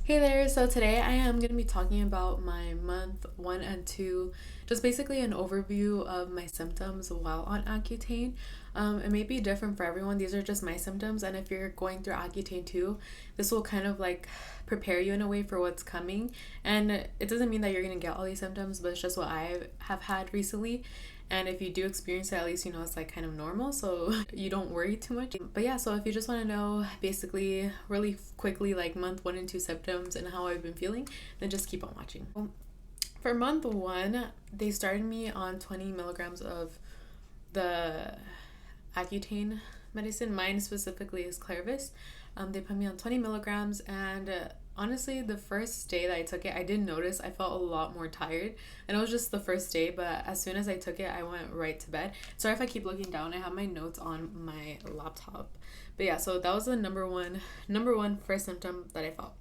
Hey there, so today I am going to be talking about my month 1 and 2, just basically an overview of my symptoms while on Accutane. It may be different for everyone, these are just my symptoms, and if you're going through Accutane too, this will kind of like prepare you in a way for what's coming. And it doesn't mean that you're going to get all these symptoms, but it's just what I have had recently. And if you do experience it, at least you know it's like kind of normal, so you don't worry too much. But yeah, so if you just want to know basically really quickly like month 1 and 2 symptoms and how I've been feeling, then just keep on watching. For month 1, they started me on 20 milligrams of the Accutane medicine. Mine specifically is Clairvis. They put me on 20 milligrams, and honestly, the first day that I took it, I did notice I felt a lot more tired, and it was just the first day. But as soon as I took it, I went right to bed. Sorry if I keep looking down. I have my notes on my laptop. But yeah, so that was the number one first symptom that I felt.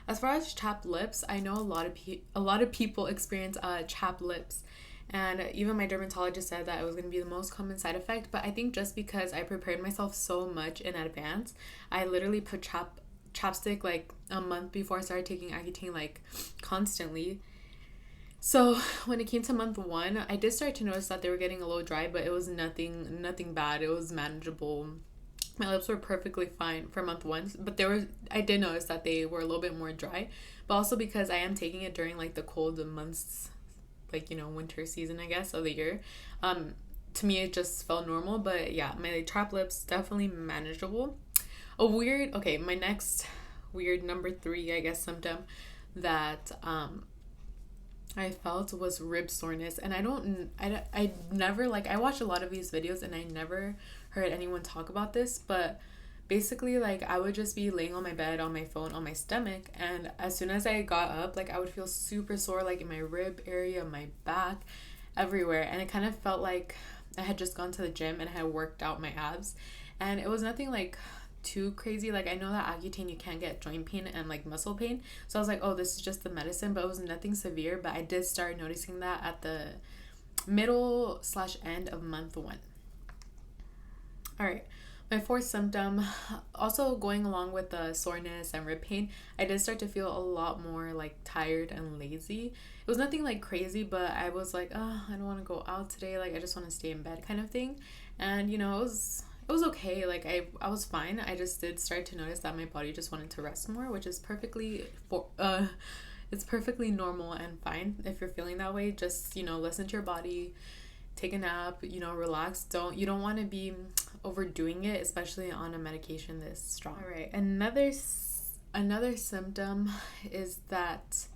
As far as chapped lips, I know a lot of people experience chapped lips. And even my dermatologist said that it was going to be the most common side effect. But I think just because I prepared myself so much in advance, I literally put chapstick like a month before I started taking Accutane, like constantly. So when it came to month 1, I did start to notice that they were getting a little dry, but it was nothing bad. It was manageable. My lips were perfectly fine for month 1, but I did notice that they were a little bit more dry, but also because I am taking it during like the cold months, like, you know, winter season, I guess, of the year. To me, it just felt normal, but yeah, my chapped lips definitely manageable. My next weird number 3, I guess, symptom that I felt was rib soreness. And I never, like, I watched a lot of these videos and I never heard anyone talk about this, but basically, like, I would just be laying on my bed on my phone on my stomach, and as soon as I got up, like, I would feel super sore, like in my rib area, my back, everywhere. And it kind of felt like I had just gone to the gym and I had worked out my abs, and it was nothing like too crazy. Like, I know that Accutane you can't get joint pain and like muscle pain, so I was like, oh, this is just the medicine, but it was nothing severe. But I did start noticing that at the middle/end of month 1. All right, my fourth symptom, also going along with the soreness and rib pain, I did start to feel a lot more like tired and lazy. It was nothing like crazy, but I was like, oh, I don't want to go out today. Like, I just want to stay in bed kind of thing. And, you know, it was okay. Like, I was fine. I just did start to notice that my body just wanted to rest more, which is it's perfectly normal and fine. If you're feeling that way, just, you know, listen to your body, take a nap, you know, relax. You don't want to be overdoing it, especially on a medication this strong. All right, another symptom is that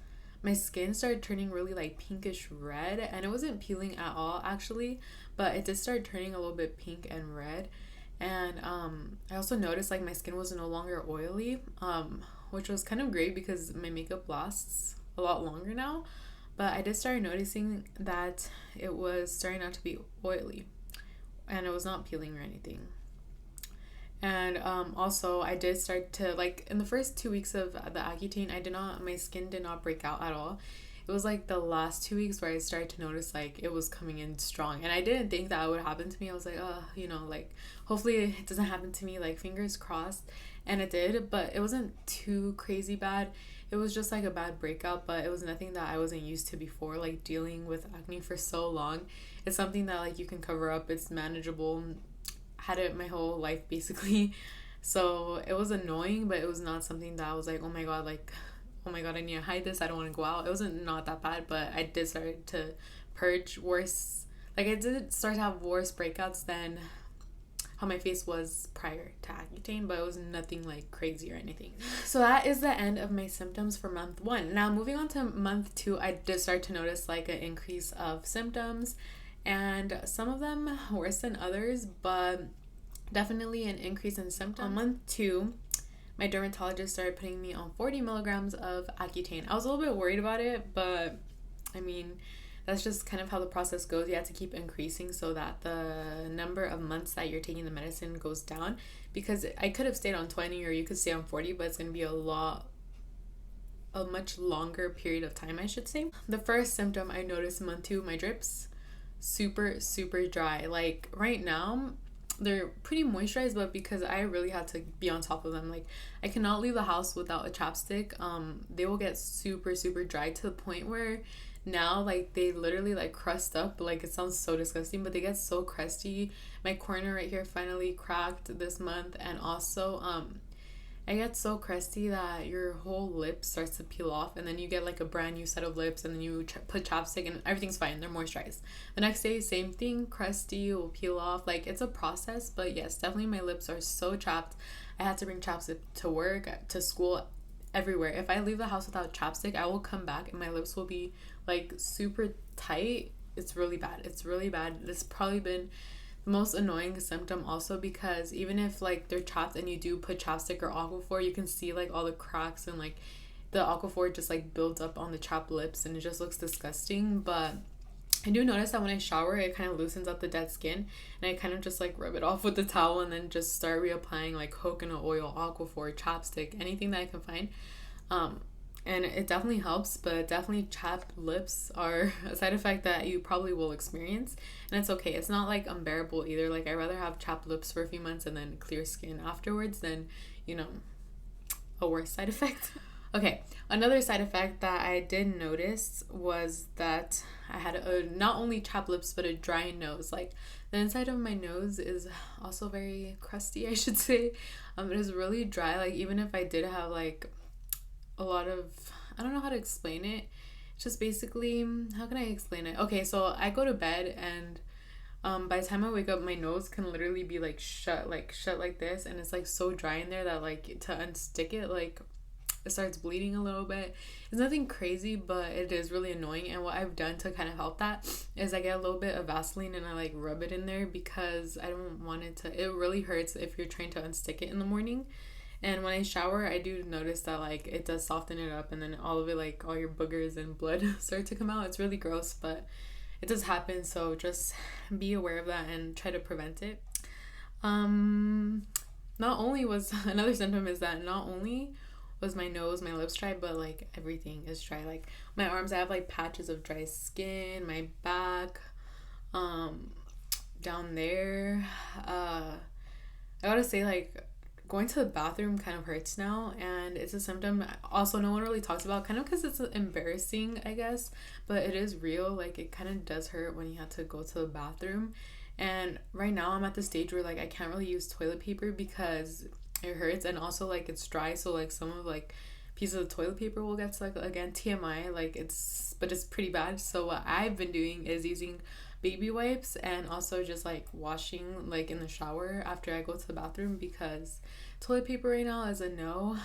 my skin started turning really like pinkish red, and it wasn't peeling at all actually, but it did start turning a little bit pink and red. And I also noticed like my skin was no longer oily, which was kind of great because my makeup lasts a lot longer now. But I did start noticing that it was starting not to be oily, and it was not peeling or anything. And also, I did start to, like, in the first 2 weeks of the Accutane, my skin did not break out at all. It was like the last 2 weeks where I started to notice like it was coming in strong, and I didn't think that would happen to me. I was like, oh, you know, like, hopefully it doesn't happen to me, like, fingers crossed. And it did, but it wasn't too crazy bad. It was just like a bad breakout, but it was nothing that I wasn't used to before. Like, dealing with acne for so long, it's something that like you can cover up. It's manageable. Had it my whole life basically. So it was annoying, but it was not something that I was like, oh my god, like, oh my god, I need to hide this, I don't want to go out. It wasn't not that bad, but I did start to purge worse. Like, I did start to have worse breakouts than how my face was prior to Accutane, but it was nothing like crazy or anything. So that is the end of my symptoms for month 1. Now moving on to month 2, I did start to notice like an increase of symptoms, and some of them worse than others, but definitely an increase in symptoms. On month 2, my dermatologist started putting me on 40 milligrams of Accutane. I was a little bit worried about it, but I mean, that's just kind of how the process goes. You have to keep increasing so that the number of months that you're taking the medicine goes down, because I could have stayed on 20 or you could stay on 40, but it's going to be a much longer period of time, I should say. The first symptom I noticed in month 2, my drips, super dry. Like, right now they're pretty moisturized, but because I really had to be on top of them, like I cannot leave the house without a chapstick. They will get super super dry to the point where now like they literally like crust up. Like it sounds so disgusting, but they get so crusty. My corner right here finally cracked this month, and also it gets so crusty that your whole lip starts to peel off, and then you get like a brand new set of lips, and then you put chapstick and everything's fine. They're moisturized. The next day, same thing, crusty, will peel off. Like it's a process, but yes, definitely my lips are so chapped. I had to bring chapstick to work, to school, everywhere. If I leave the house without chapstick, I will come back and my lips will be like super tight. It's really bad. It's really bad. It's probably been most annoying symptom also, because even if like they're chapped and you do put chapstick or aquaphor, you can see like all the cracks, and like the aquaphor just like builds up on the chapped lips and it just looks disgusting. But I do notice that when I shower, it kind of loosens up the dead skin, and I kind of just like rub it off with the towel and then just start reapplying like coconut oil, aquaphor, chapstick, anything that I can find. And it definitely helps, but definitely chapped lips are a side effect that you probably will experience, and it's okay. It's not like unbearable either. Like I'd rather have chapped lips for a few months and then clear skin afterwards than, you know, a worse side effect. Okay, another side effect that I did notice was that I had not only chapped lips but a dry nose. Like the inside of my nose is also very crusty, I should say. It is really dry. Like even if I did have like a lot of, I don't know how to explain it. It's just basically, how can I explain it? Okay, so I go to bed, and by the time I wake up, my nose can literally be like shut like this, and it's like so dry in there that like to unstick it, like it starts bleeding a little bit. It's nothing crazy, but it is really annoying. And what I've done to kind of help that is I get a little bit of Vaseline and I like rub it in there, because I don't want it to, it really hurts if you're trying to unstick it in the morning. And when I shower, I do notice that like it does soften it up, and then all of it, like all your boogers and blood start to come out. It's really gross, but it does happen, so just be aware of that and try to prevent it. Not only was another symptom is that not only was my nose, my lips dry, but like everything is dry. Like my arms, I have like patches of dry skin, my back, down there. I gotta say, like, going to the bathroom kind of hurts now, and it's a symptom also no one really talks about, kind of because it's embarrassing, I guess, but it is real. Like it kind of does hurt when you have to go to the bathroom. And right now I'm at the stage where like I can't really use toilet paper because it hurts, and also like it's dry, so like some of like pieces of toilet paper will get stuck. Again, TMI, like it's pretty bad. So what I've been doing is using baby wipes, and also just like washing like in the shower after I go to the bathroom, because toilet paper right now is a no.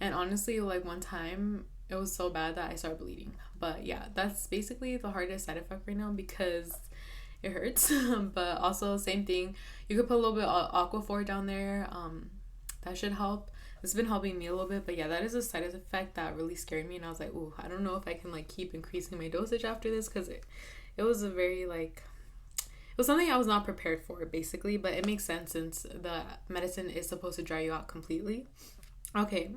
And honestly, like one time it was so bad that I started bleeding. But yeah, that's basically the hardest side effect right now, because it hurts. But also same thing, you could put a little bit of aquaphor down there. That should help. It's been helping me a little bit, but yeah, that is a side effect that really scared me, and I was like, ooh, I don't know if I can like keep increasing my dosage after this, because it was a very like, it was something I was not prepared for basically, but it makes sense since the medicine is supposed to dry you out completely. Okay,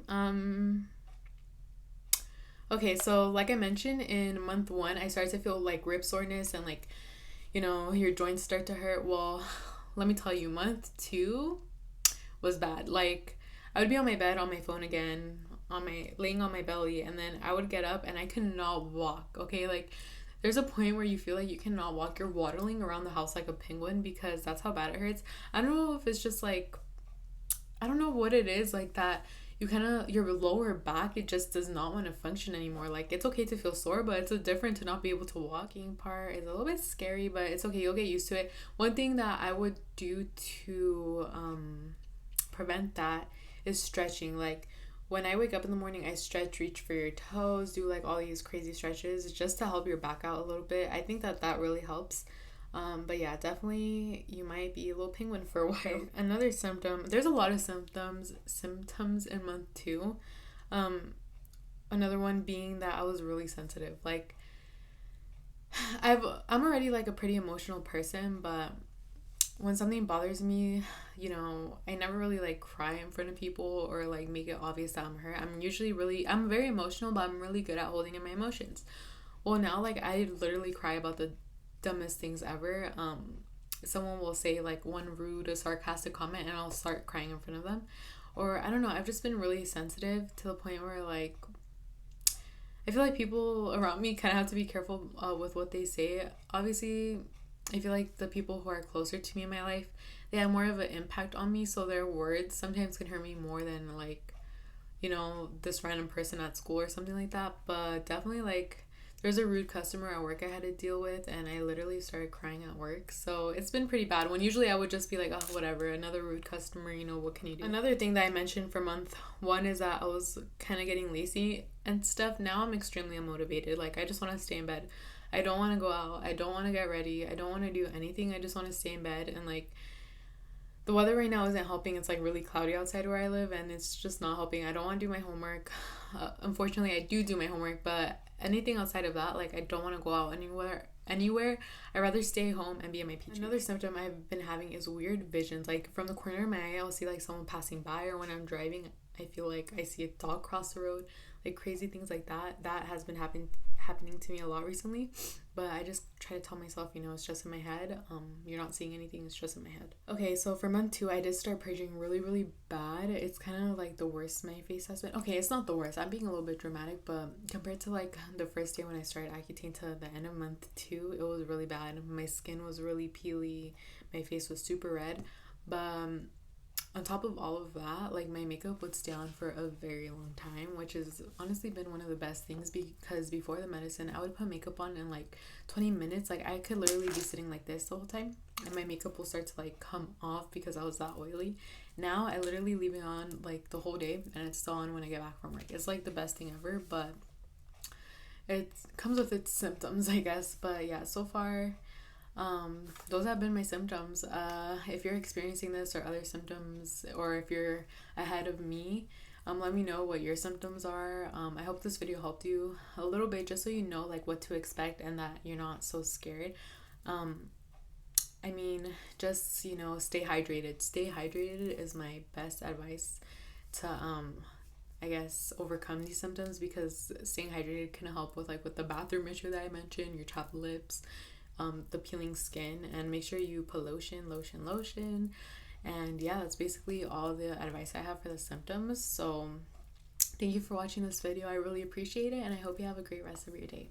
so like I mentioned, in month 1 I started to feel like rib soreness and like, you know, your joints start to hurt. Well, let me tell you, month 2 was bad. Like I would be on my bed on my phone again, laying on my belly, and then I would get up and I could not walk. Okay, like there's a point where you feel like you cannot walk. You're waddling around the house like a penguin, because that's how bad it hurts. I don't know if it's just like, I don't know what it is, like that you kind of, your lower back, it just does not want to function anymore. Like it's okay to feel sore, but it's a different to not be able to walking part is a little bit scary, but it's okay. You'll get used to it. One thing that I would do to prevent that is stretching. Like when I wake up in the morning, I stretch, reach for your toes, do like all these crazy stretches just to help your back out a little bit. I think that really helps. But yeah, definitely you might be a little penguin for a while. Another symptom, there's a lot of symptoms in month 2. Another one being that I was really sensitive. Like I'm already like a pretty emotional person, but when something bothers me, you know, I never really like cry in front of people or like make it obvious that I'm hurt. I'm very emotional, but I'm really good at holding in my emotions. Well, now like I literally cry about the dumbest things ever. someone will say like one rude or sarcastic comment and I'll start crying in front of them. Or I don't know, I've just been really sensitive to the point where like I feel like people around me kind of have to be careful with what they say. Obviously, I feel like the people who are closer to me in my life, they have more of an impact on me, so their words sometimes can hurt me more than like, this random person at school or something like that. But definitely like there's a rude customer at work I had to deal with, and I literally started crying at work. So it's been pretty bad. When usually I would just be like, oh, whatever, another rude customer, what can you do? Another thing that I mentioned for month one is that I was kind of getting lazy and stuff. Now I'm extremely unmotivated. Like, I just want to stay in bed. I don't want to go out. I don't want to get ready. I don't want to do anything. I just want to stay in bed. And like, the weather right now isn't helping. It's like really cloudy outside where I live, and it's just not helping. I don't want to do my homework. Unfortunately, I do my homework, but anything outside of that, like, I don't want to go out anywhere. I'd rather stay home and be in my PJs. Another symptom I've been having is weird visions. Like, from the corner of my eye, I'll see like someone passing by, or when I'm driving, I feel like I see a dog cross the road. Like, crazy things like that. That has been happening to me a lot recently, but I just try to tell myself, it's just in my head. You're not seeing anything, it's just in my head. Okay, so for month 2, I did start purging really, really bad. It's kind of like the worst my face has been. Okay, it's not the worst, I'm being a little bit dramatic, but compared to like the first day when I started Accutane to the end of month 2, it was really bad. My skin was really peely, my face was super red, but on top of all of that, like, my makeup would stay on for a very long time, which has honestly been one of the best things, because before the medicine, I would put makeup on in like 20 minutes. Like, I could literally be sitting like this the whole time and my makeup will start to like come off because I was that oily. Now I literally leave it on like the whole day and it's still on when I get back from work. It's like the best thing ever, but it comes with its symptoms, I guess. But yeah, so far those have been my symptoms. If you're experiencing this or other symptoms, or if you're ahead of me, let me know what your symptoms are. I hope this video helped you a little bit, just so you know like what to expect and that you're not so scared. I mean, just stay hydrated. Stay hydrated is my best advice to I guess overcome these symptoms, because staying hydrated can help with the bathroom issue that I mentioned, your chapped lips, the peeling skin, and make sure you put lotion. And yeah, that's basically all the advice I have for the symptoms. So thank you for watching this video. I really appreciate it, and I hope you have a great rest of your day.